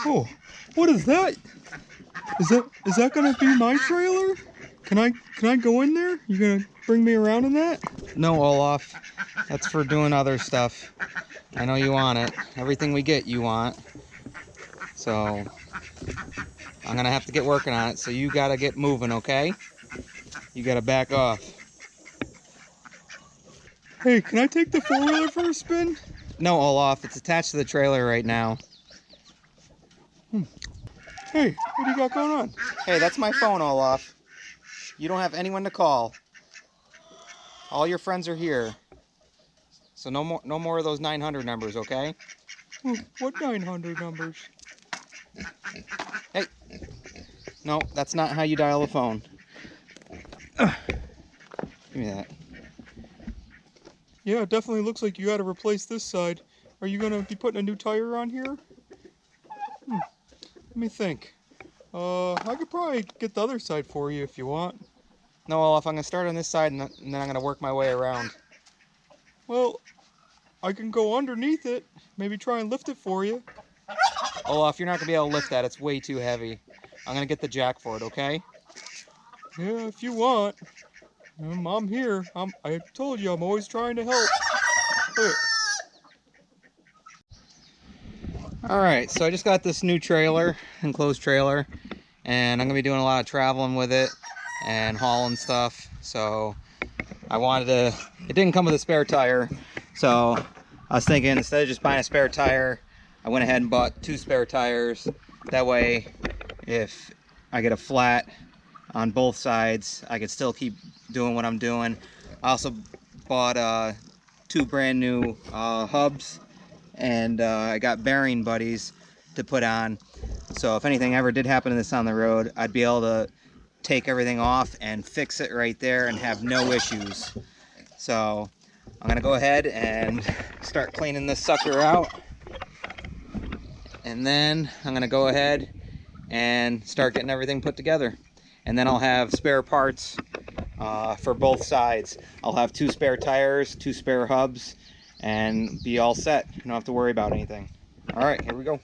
Oh, what is that? Is that gonna be my trailer? Can I go in there? You gonna bring me around in that? No, Olaf. That's for doing other stuff. I know you want it. Everything we get, you want. So I'm gonna have to get working on it. So you gotta get moving, okay? You gotta back off. Hey, can I take the four-wheeler for a spin? No, Olaf. It's attached to the trailer right now. Hey, what do you got going on? Hey, that's my phone, Olaf. You don't have anyone to call. All your friends are here. So no more of those 900 numbers, okay? What 900 numbers? Hey. No, that's not how you dial a phone. Give me that. Yeah, it definitely looks like you got to replace this side. Are you gonna be putting a new tire on here? Let me think. I could probably get the other side for you if you want. No, Olaf, I'm gonna start on this side and then I'm gonna work my way around. Well, I can go underneath it. Maybe try and lift it for you. Olaf, you're not gonna be able to lift that. It's way too heavy. I'm gonna get the jack for it, okay? Yeah, if you want. I'm here. I told you I'm always trying to help. Hey. Alright, so I just got this new trailer, enclosed trailer, and I'm gonna be doing a lot of traveling with it and hauling stuff. So I wanted to, it didn't come with a spare tire, so I was thinking instead of just buying a spare tire, I went ahead and bought 2 spare tires. That way, if I get a flat on both sides, I could still keep doing what I'm doing. I also bought 2 brand new hubs, and I got bearing buddies to put on. So if anything ever did happen to this on the road, I'd be able to take everything off and fix it right there and have no issues. So I'm gonna go ahead and start cleaning this sucker out. And then I'm gonna go ahead and start getting everything put together. And then I'll have spare parts for both sides. I'll have 2 spare tires, 2 spare hubs, and be all set. You don't have to worry about anything. All right, here we go.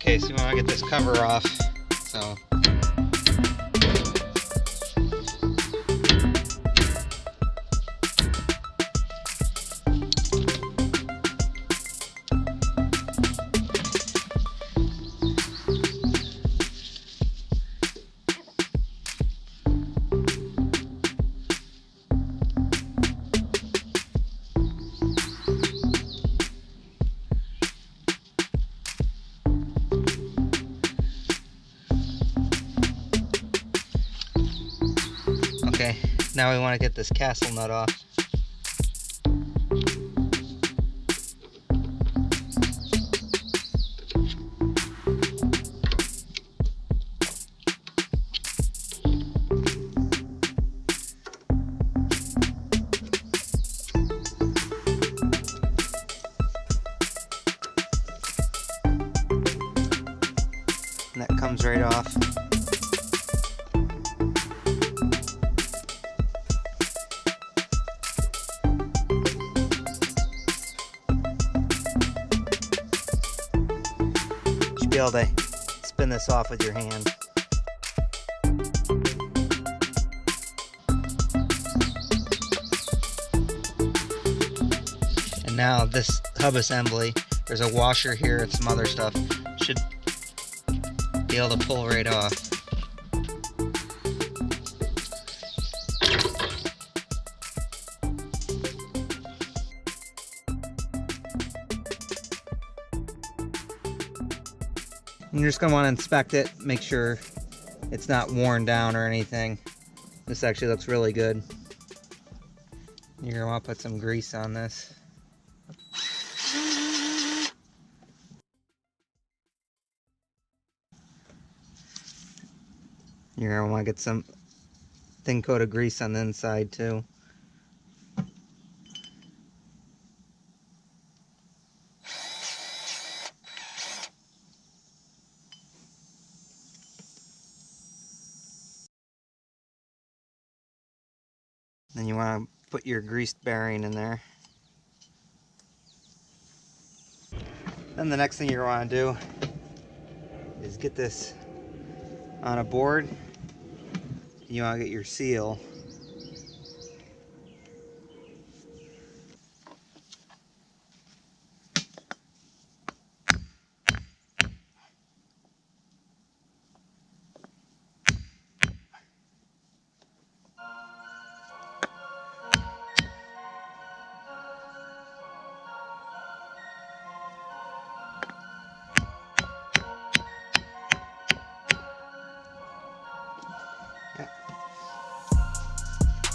Okay, so we want to get this cover off. So okay, now we want to get this castle nut off. And that comes right off. Be able to spin this off with your hand. now this hub assembly, there's a washer here and some other stuff, should be able to pull right off. And you're just going to want to inspect it, make sure it's not worn down or anything. This actually looks really good. You're going to want to put some grease on this. You're going to want to get some thin coat of grease on the inside too. Then you want to put your greased bearing in there. Then the next thing you want to do is get this on a board. You want to get your seal.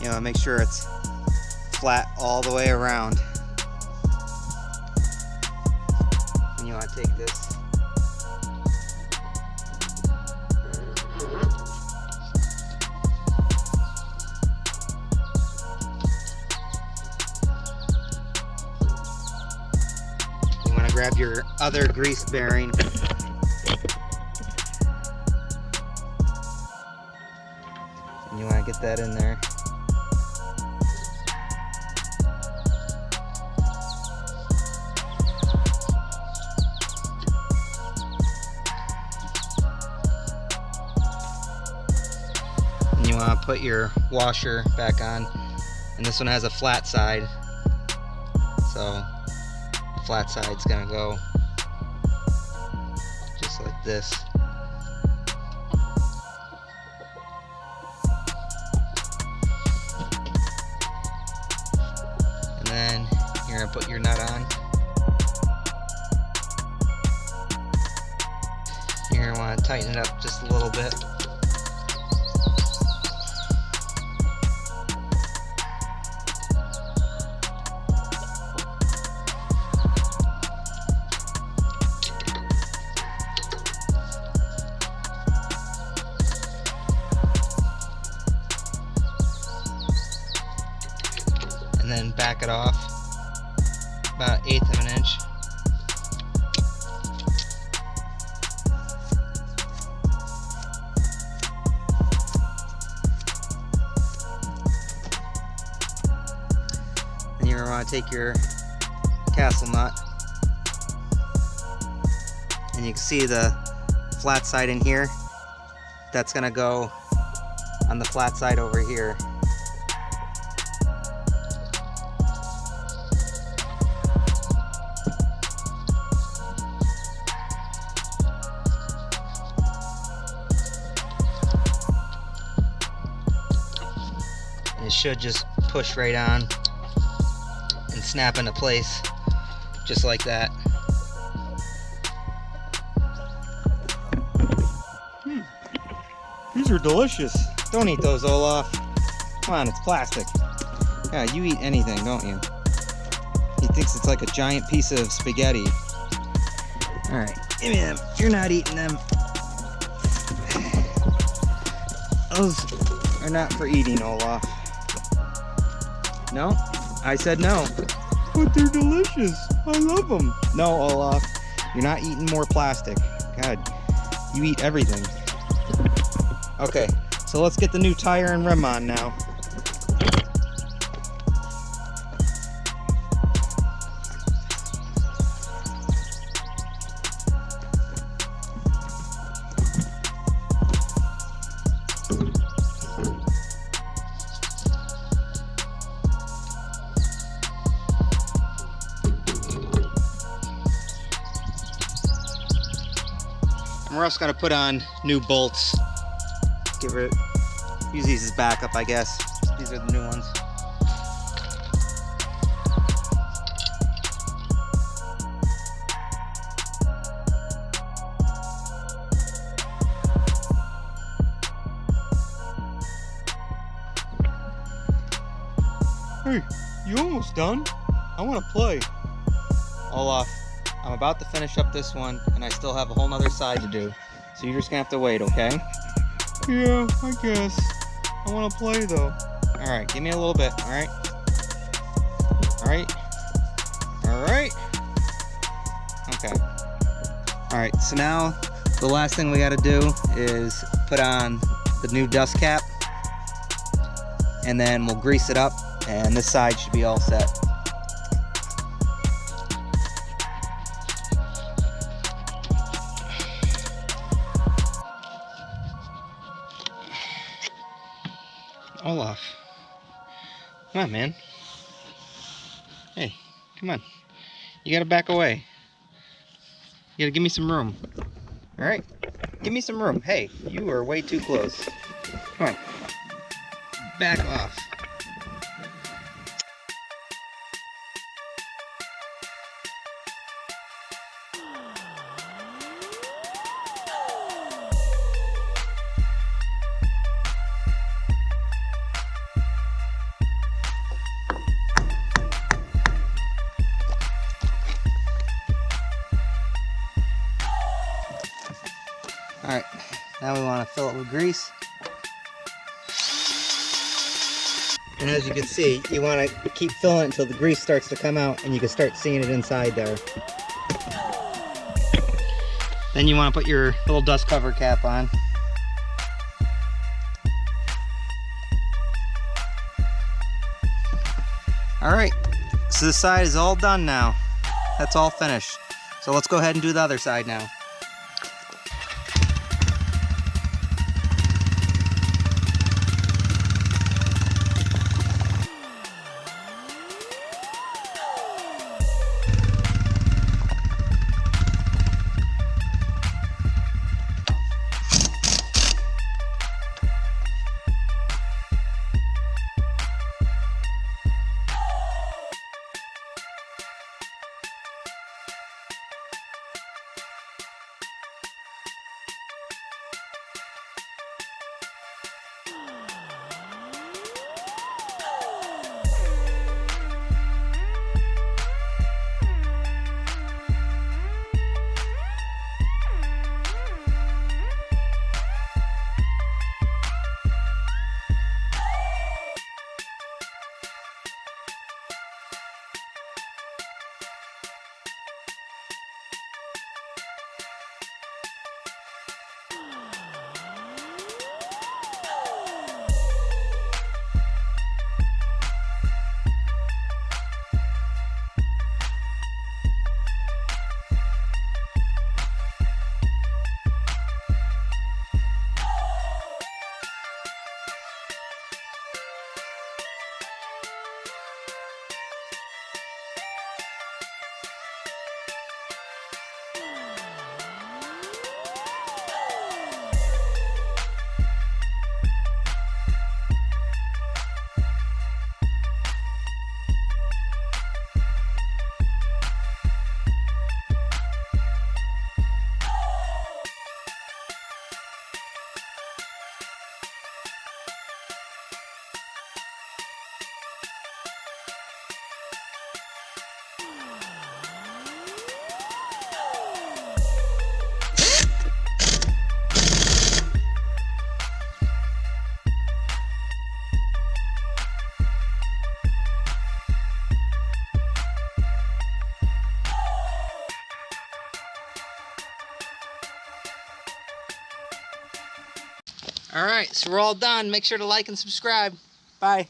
You know, make sure it's flat all the way around. And you want to take this. You want to grab your other grease bearing. And you want to get that in there. You want to put your washer back on, and this one has a flat side, so the flat side's gonna go just like this. And then you're gonna put your nut on. You're gonna want to tighten it up just a little bit. And then back it off about 1/8 of an inch. Then you're going to want to take your castle nut, and you can see the flat side in here. That's going to go on the flat side over here. It should just push right on and snap into place just like that. These are delicious. Don't eat those, Olaf. Come on, it's plastic. Yeah, you eat anything, don't you? He thinks it's like a giant piece of spaghetti. Alright, give me them. You're not eating them. Those are not for eating, Olaf. No? I said no. But they're delicious. I love them. No, Olaf. You're not eating more plastic. God, you eat everything. Okay, so let's get the new tire and rim on now. And we're also gonna put on new bolts. Use these as backup, I guess. These are the new ones. Hey, you almost done? I want to play. Olaf, I'm about to finish up this one, and I still have a whole nother side to do. So you're just gonna have to wait, okay? Yeah, I guess. I want to play though. Alright, give me a little bit, alright? Alright? Alright? Okay. Alright, so now the last thing we gotta do is put on the new dust cap, and then we'll grease it up, and this side should be all set. Olaf, come on, man. Hey, come on. You gotta back away. You gotta give me some room. All right, give me some room. Hey, you are way too close. Come on, back off. Alright, now we want to fill it with grease. And as you can see, you want to keep filling it until the grease starts to come out and you can start seeing it inside there. Then you want to put your little dust cover cap on. Alright, so this side is all done now. That's all finished. So let's go ahead and do the other side now. Alright, so we're all done. Make sure to like and subscribe. Bye.